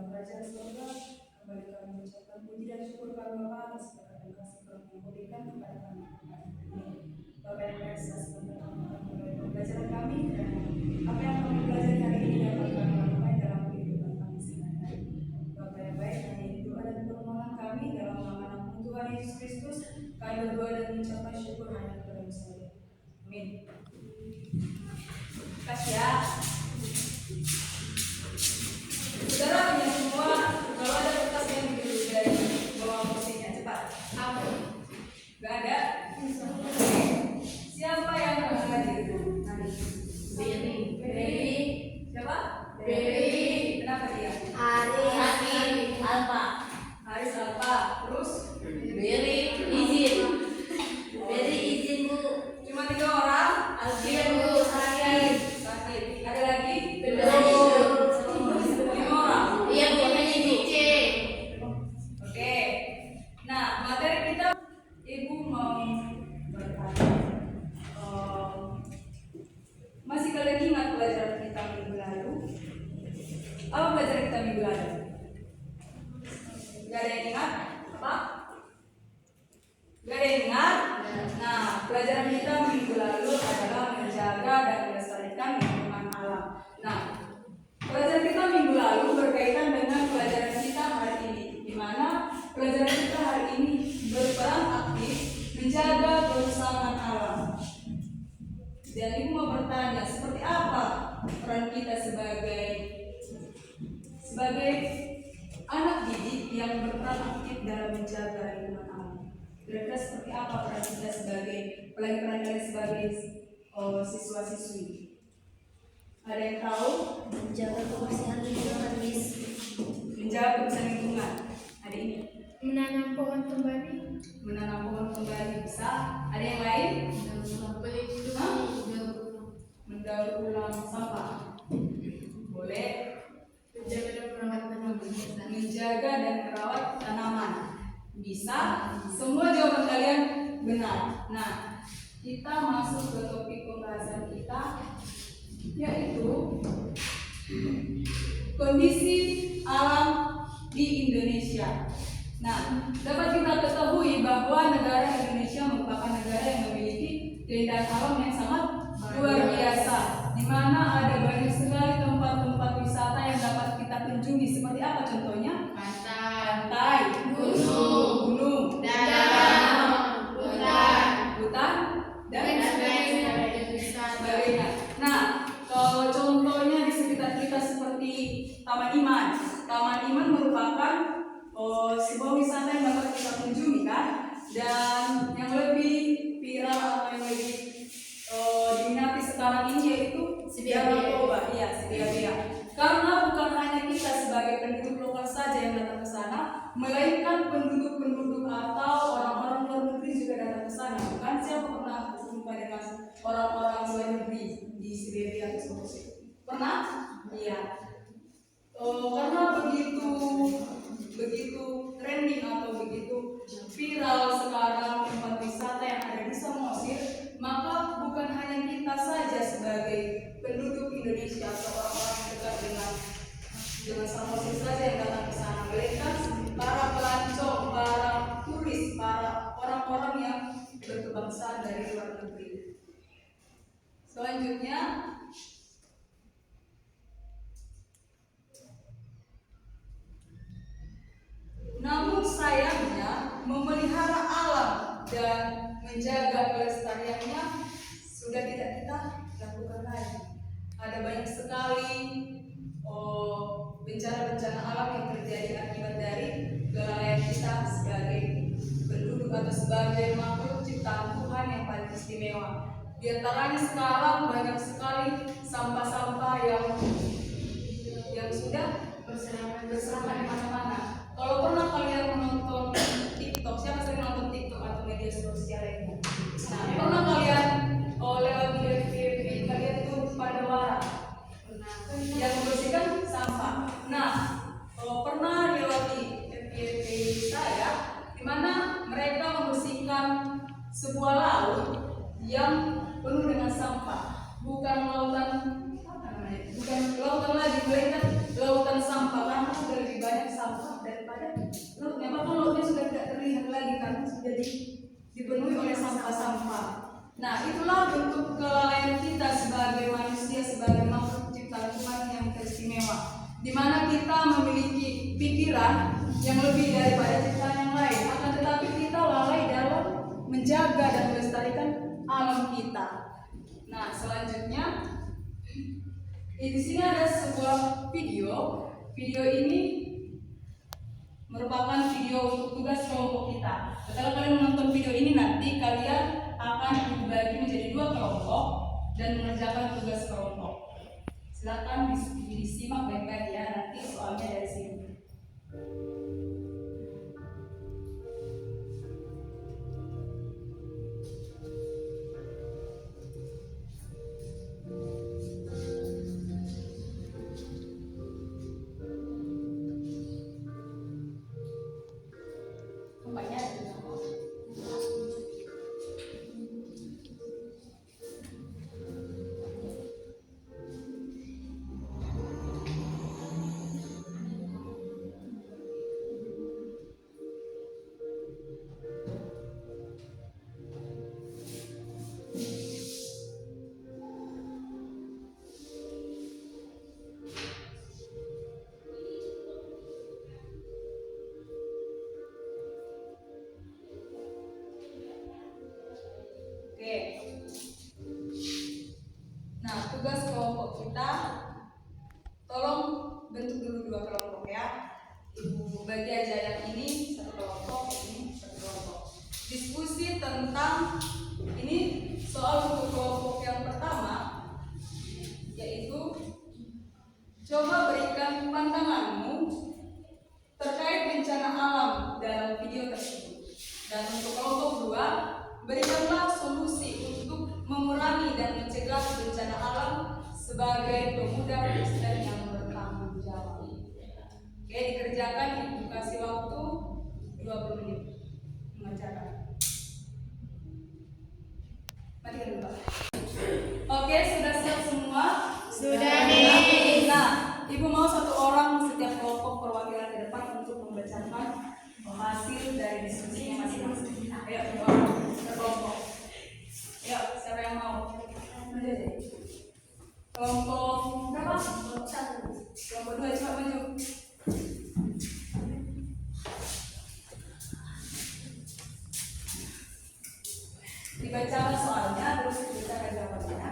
dalam kerajaan surga. Kembali kami mengucapkan puji dan syukur kepada Bapa atas berkat dan kasih yang memberikan kepada kami. Bapak yang baik, sebentar mulai pembelajaran kami dan apa yang kami pelajari hari ini dapat kami lakukan dalam kehidupan kami sehari-hari. Bapak yang baik, hanya doa dan permohonan kami dalam nama Tuhan Yesus Kristus, kami berdoa dan mengucapkan syukur hanya kepada Dia. Amin. Kasih ya. Saudara punya semua, kalau ada kertas yang ditulis dari bawah kursinya, cepat. Apa? Gak ada? Siapa yang akan hadir? Beri. Siapa? Beri. Kenapa dia? Haris Alfa. Haris Alfa. Terus? Beri izin. Beri izin Bu. Cuma 3 orang? Alfian Bu sakit. Ada lagi? Belum. 5 orang? Iya Bu, hanya C. Oke. Nah, materi kita Ibu mau bertanya. Masih kalian ingat pelajaran kita minggu lalu? Apa pelajaran kita minggu lalu? Gak ada yang ingat? Apa? Gak ada yang ingat? Nah, pelajaran kita minggu lalu adalah menjaga dan melestarikan lingkungan alam. Nah, pelajaran kita minggu lalu berkaitan dengan pelajaran kita hari ini, di mana pelajaran kita hari ini berperan aktif menjaga kelestarian alam. Dan Ibu mau bertanya, seperti apa peran kita sebagai anak didik yang berperan aktif dalam menjaga lingkungan alam? Kira-kira seperti apa peran kita sebagai siswa-siswi? Ada yang tahu? Menjaga kebersihan lingkungan Miss. Menjaga kebersihan lingkungan. Ada ini. Menanam pohon kembali. Menanam pohon kembali bisa. Ada yang lain? Mendaur ulang sampah. Boleh. Menjaga dan merawat tanaman. Bisa. Semua jawaban kalian benar. Nah, kita masuk ke topik pembahasan kita, yaitu kondisi alam di Indonesia. Nah, dapat kita ketahui bahwa negara Indonesia merupakan negara yang memiliki keindahan alam yang sangat luar biasa, di mana ada banyak sekali tempat-tempat wisata yang dapat kita kunjungi. Seperti apa contohnya? Pantai, gunung, danau, hutan, dan sebagainya. Nah, kalau contohnya di sekitar kita seperti Taman Iman. Taman Iman merupakan sebuah wisata yang dapat kita kunjungi, kan? Dan yang lebih viral atau yang lebih diminati sekarang ini yaitu Danau. Iya, Sidiabea. Karena bukan hanya kita sebagai penduduk lokal saja yang datang ke sana, melainkan penduduk-penduduk atau orang-orang luar negeri juga datang ke sana. Bukan? Siapa pernah berjumpa dengan orang-orang luar negeri di Siberia tersebut? Pernah? Iya. Karena begitu trending atau begitu viral sekarang tempat wisata yang ada di Samosir, maka bukan hanya kita saja sebagai penduduk Indonesia atau orang-orang yang dekat dengan Samosir saja yang datang ke sana, melainkan para pelancong, para turis, para orang-orang yang berkebangsaan dari luar negeri. Selanjutnya, namun sayangnya memelihara alam dan menjaga kelestariannya sudah tidak kita lakukan lagi. Ada banyak sekali bencana-bencana alam yang terjadi akibat dari kelalaian kita sebagai penduduk atau sebagai makhluk ciptaan Tuhan yang paling istimewa. Di antaranya sekarang banyak sekali sampah-sampah yang sudah berserakan di mana-mana. Kalau pernah kalian menonton TikTok, siapa sering nonton TikTok atau media sosial lainnya? Nah, pernah kalian lewat FYP kalian itu pada warah yang membersihkan sampah. Nah, kalau pernah lewati FYP saya, di mana mereka membersihkan sebuah laut yang penuh dengan sampah, bukan lautan lagi, melainkan lautan sampah karena sudah lebih daripada lautnya. Bahkan lautnya sudah tidak terlihat lagi kan, sudah dipenuhi oleh sampah-sampah. Nah, itulah bentuk kelalaian kita sebagai manusia, sebagai makhluk ciptaan Tuhan yang teristimewa, di mana kita memiliki pikiran yang lebih daripada ciptaan yang lain. Akan tetapi kita lalai dalam menjaga dan melestarikan alam kita. Nah, selanjutnya di sini ada sebuah video. Video ini merupakan video untuk tugas kelompok kita. Setelah kalian menonton video ini, nanti kalian akan dibagi menjadi 2 kelompok dan mengerjakan tugas kelompok. Silakan disimak baik-baik ya, nanti soalnya dari sini. Tempatnya ada di mana? Oke. Nah, tugas kelompok kita, tolong bentuk dulu 2 kelompok ya. Ibu bagi aja yang ini 1 kelompok, ini 1 kelompok. Diskusi tentang ini soal untuk kelompok yang pertama, yaitu coba berikan pandanganmu terkait bencana alam dalam video tersebut. Dan untuk kelompok 2, berikanlah solusi untuk mengurangi dan mencegah bencana alam sebagai pemuda Kristen yang bertanggung jawab. Oke, dikerjakan. Ibu kasih waktu 20 menit mengerjakan. Mari kita buka. Oke, sudah siap semua? Sudah nih. Nah, Ibu mau 1 orang setiap kelompok perwakilan ke depan untuk membacakan hasil dari diskusinya masing-masing. Ayo, 2 orang per kelompok. Ayo, siapa yang mau? Kelompok berapa? Kelompok 1. Kelompok 2, coba maju. Dibacakan soalnya, terus dibacakan jawabannya.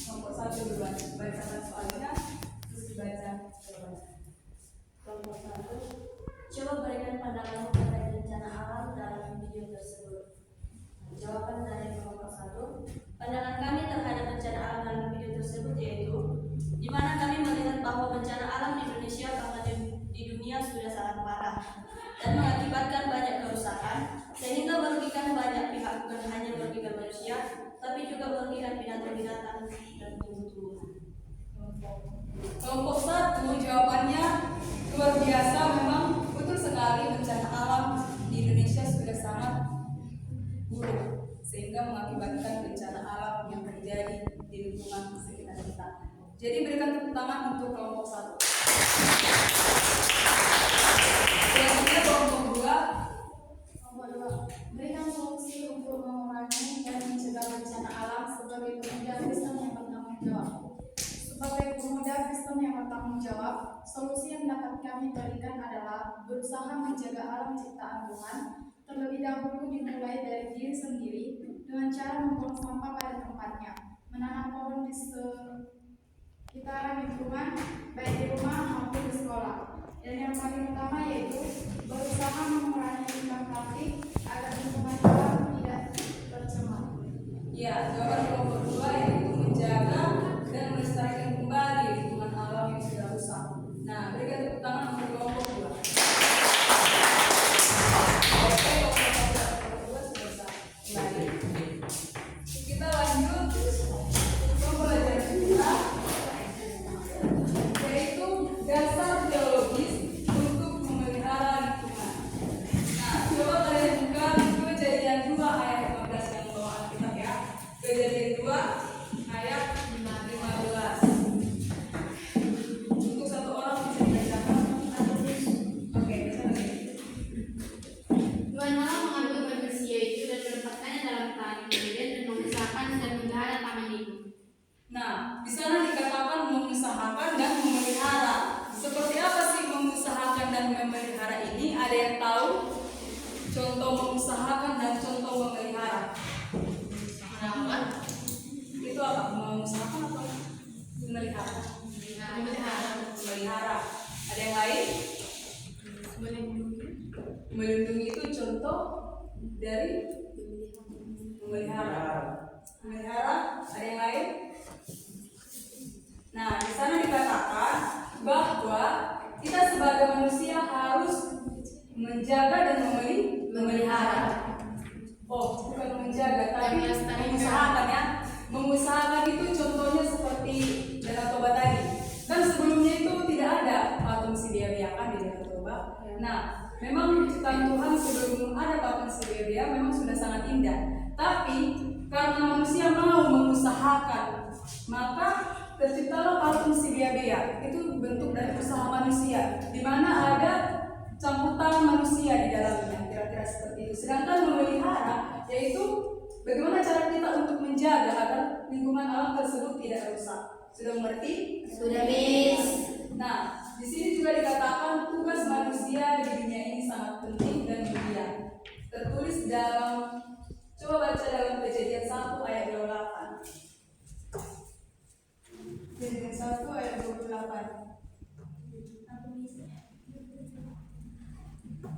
Kelompok 1 duluan, bacakan soalnya, terus dibaca jawabannya. Kelompok 1. Coba berikan pandanganmu terkait bencana alam dalam video tersebut. Jawaban dari kelompok 1. Pandangan kami terhadap bencana alam dalam video tersebut yaitu di mana kami melihat bahwa bencana alam di Indonesia bahkan di dunia sudah sangat parah dan mengakibatkan banyak kerusakan sehingga merugikan banyak pihak, bukan hanya merugikan manusia tapi juga merugikan binatang-binatang dan tumbuh-tumbuhan. Kelompok 1 jawabannya luar biasa, memang betul sekali bencana alam di Indonesia sudah sangat buruk sehingga mengakibatkan bencana alam yang terjadi di lingkungan sekitar kita. Jadi berikan tepuk tangan untuk kelompok 1. Selanjutnya kelompok 2. Kelompok 2. Berikan solusi untuk mengurangi dan mencegah bencana alam sebagai pemuda Kristen yang bertanggung jawab. Sebagai pemuda Kristen yang bertanggung jawab, solusi yang dapat kami berikan adalah berusaha menjaga alam ciptaan Tuhan. Terlebih dahulu dimulai dari diri sendiri dengan cara membuang sampah pada tempatnya, menanam pohon di sekitaran lingkungan, baik di rumah maupun di sekolah. Dan yang paling utama yaitu berusaha mengurangi limbah plastik agar lingkungan alam tidak tercemar. Ya, jawaban kelompok 2 yaitu menjaga dan melestarikan kembali lingkungan alam yang sudah rusak. Nah, berikan tepuk tangan untuk kelompok 2. Oke, kelompok 2 selesai. Kembali. Kita lanjut pembelajaran kita, yaitu dasar teologis untuk memelihara lingkungan. Nah, coba kalian buka Nah, di sana dikatakan mengusahakan dan memelihara. Seperti apa sih mengusahakan dan memelihara ini? Ada yang tahu? Contoh mengusahakan dan contoh memelihara. Itu apa? Mengusahakan atau memelihara? Memelihara. Ada yang lain? Melindungi itu contoh dari memelihara. Memelihara. Ada yang lain? Nah, di sana dikatakan bahwa kita sebagai manusia harus menjaga dan memelihara. Oh, bukan menjaga, tapi mengusahakan ya. Mengusahakan itu contohnya seperti Danau Toba tadi. Kan sebelumnya itu tidak ada patung Siberia kan di Danau Toba. Nah, memang ciptaan Tuhan sebelum ada patung Siberia memang sudah sangat indah. Tapi karena manusia mau mengusahakan, maka terciptalah patung Siberia. Itu bentuk dari usaha manusia, di mana ada campur tangan manusia di dalamnya, kira-kira seperti itu. Sedangkan memelihara yaitu bagaimana cara kita untuk menjaga agar lingkungan alam tersebut tidak rusak. Sudah mengerti? Sudah, Miss. Nah, di sini juga dikatakan tugas manusia di dunia ini sangat penting dan mulia. Tertulis dalam, coba baca dalam Kejadian 1 ayat 28. Kejadian 1 ayat 28.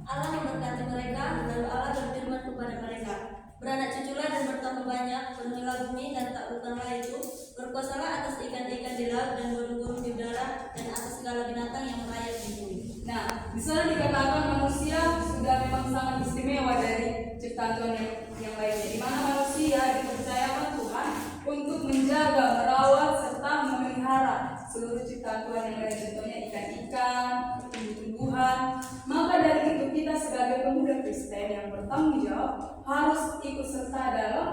Allah memberkati mereka, lalu Allah berfirman kepada mereka, beranak cuculah dan bertambah banyak, penuhilah bumi dan taklukkanlah itu, berkuasalah atas ikan-ikan di laut dan burung-burung di udara dan atas segala binatang yang merayap di bumi. Nah, di sana dikatakan manusia sudah memang sangat istimewa dari ciptaan Tuhan yang lainnya, di mana manusia dipercayakan Tuhan untuk menjaga, merawat serta memelihara seluruh ciptaan Tuhan yang lain, contohnya ikan-ikan, tumbuh-tumbuhan. Maka dari itu kita sebagai pemuda Kristen yang bertanggung jawab harus ikut serta dalam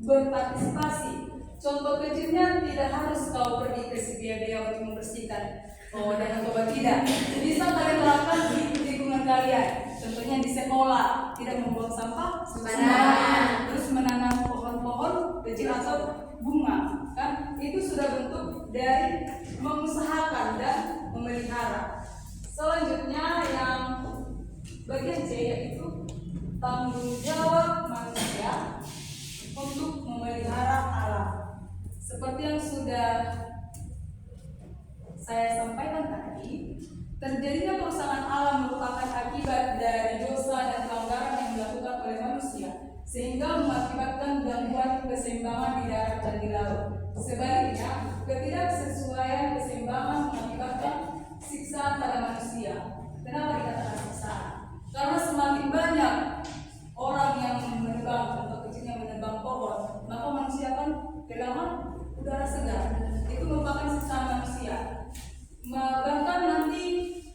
berpartisipasi. Contoh kecilnya, tidak harus kau pergi ke Siberia untuk membersihkan Danau Toba, tidak. Bisa kalian terapkan di lingkungan kalian. Contohnya di sekolah, tidak membuang sampah sembarangan, terus menanam pohon-pohon kecil atau bunga, kan? Itu sudah bentuk dari mengusahakan dan memelihara. Selanjutnya yang bagian C yaitu tanggung jawab manusia untuk memelihara alam. Seperti yang sudah saya sampaikan tadi, terjadinya kerusakan alam merupakan akibat dari dosa dan pelanggaran yang dilakukan oleh manusia, sehingga mengakibatkan gangguan keseimbangan di darat dan di laut. Sebaliknya, ketidaksesuaian keseimbangan mengakibatkan siksaan pada manusia. Kenapa dikatakan siksaan? Karena semakin banyak orang yang menebang, contoh kecilnya menebang pohon, maka manusia akan kehilangan udara segar. Itu merupakan siksaan manusia. Bahkan nanti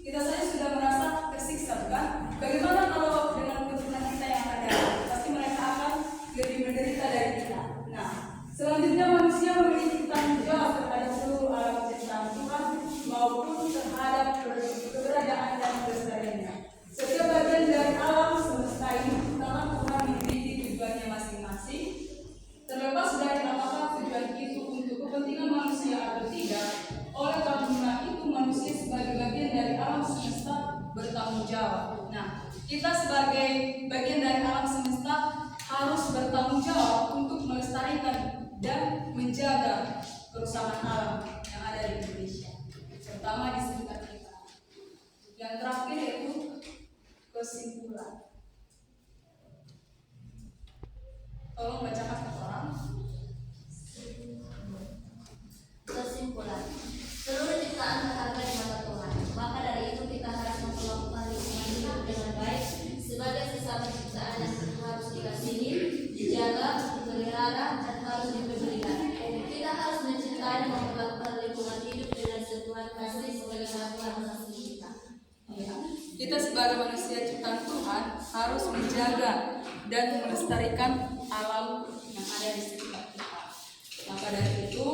kita saja sudah merasa tersiksa, bukan? Bagaimana kalau dengan keturunan kita yang ada? Pasti mereka akan lebih menderita dari kita. Nah, selanjutnya manusia memiliki tanggung jawab terhadap seluruh alam ciptaan Tuhan maupun terhadap keberadaan dan kelestariannya. Setiap bagian dari alam semesta ini telah Tuhan memiliki tujuannya masing-masing. Terlepas dari apakah tujuan itu untuk kepentingan manusia atau tidak, oleh karena itu manusia sebagai bagian dari alam semesta bertanggung jawab. Nah, kita sebagai bagian dari alam semesta harus bertanggung jawab untuk melestarikan dan menjaga kerusakan alam yang ada di Indonesia, terutama di sekitar kita. Yang terakhir yaitu kesimpulan. Tolong bacakan ke orang. Kesimpulan, seluruh ciptaan berharga di mata Tuhan. Maka dari itu kita harus memperlakukan lingkungan hidup dengan baik sebagai sesama ciptaan yang harus dikasihi, dijaga, dipelihara, dan harus dipedulikan. Kita harus mencintai dan memperlakukan lingkungan hidup dengan sebuah kasih sebagai Tuhan mengasihi kita. Ya. Kita sebagai manusia ciptaan Tuhan harus menjaga dan melestarikan alam yang ada di sekitar kita. Maka dari itu,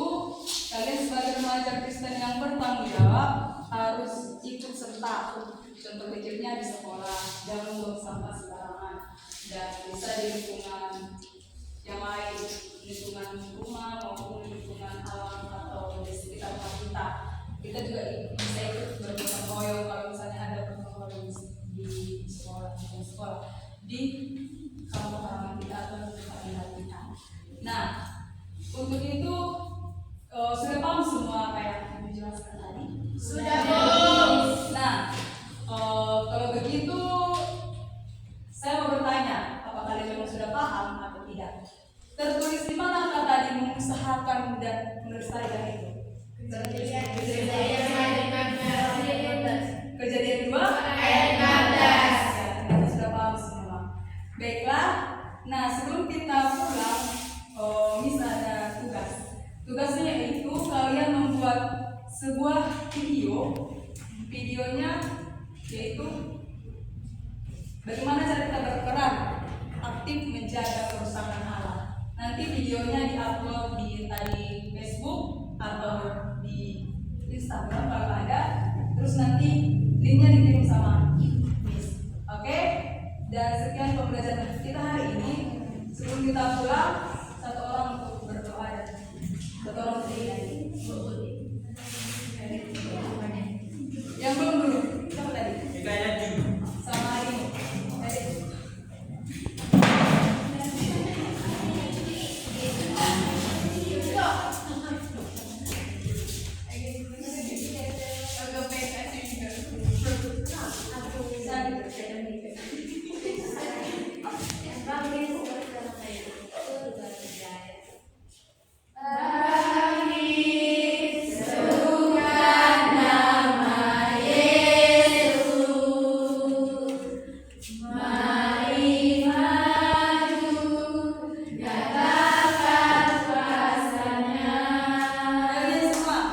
kalian sebagai remaja Kristen yang bertanggung jawab harus ikut serta. Contoh kecilnya di sekolah, jangan membuang sampah sembarangan, dan bisa di lingkungan yang lain, lingkungan rumah maupun lingkungan alam kita juga bisa ikut bergotong royong kalau misalnya ada gotong royong di sekolah, di kampung halaman kita atau di tempat tinggal kita. Nah, untuk itu sudah paham semua apa yang dijelaskan tadi? Sudah. Nah, kalau begitu saya mau bertanya, apa kalian memang sudah paham atau tidak? Tertulis di mana kata tadi mengusahakan dan melestarikan itu? Kejadian 2 ayat 16. Ya, kita sudah paham semua. Baiklah. Nah, sebelum kita pulang, Miss ada tugas. Tugasnya yaitu kalian membuat sebuah video. Videonya yaitu bagaimana cara kita berperan aktif menjaga kerusakan alam. Nanti videonya diupload di tadi Facebook atau di Instagram kalau ada. Terus nanti linknya dikirim sama Miss. Oke? Dan sekian pembelajaran kita hari ini. Sebelum kita pulang, satu orang untuk berdoa dan satu orang untuk yang belum dulu. Siapa tadi? Sama hari tadi. Kalian semua.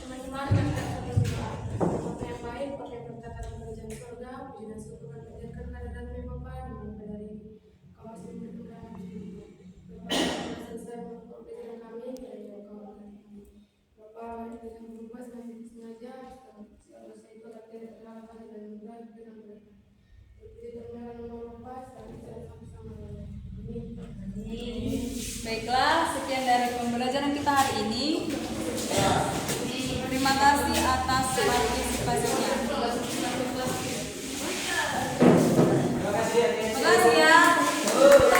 Teman-teman, kita berdoa. Bapa yang baik, Bapa yang berkata di kerajaan surga, puji dan syukur dan panjatkan kehadiran kami Bapa di mana pada hari ini. Kau masih memberikan kami hidup. Bapa yang selesai mengukur pikiran kami, kiranya Kau berkati kami. Bapa yang berubah dengan sengaja, segala dosa itu akan tidak terlakukan dan mudah dengan mereka. Puji dan menyerah nama Bapa, sekarang dan sampai-sampai. Amin. Baiklah, sekian dari pembelajaran kita hari ini. Terima kasih atas partisipasinya. Terima kasih ya.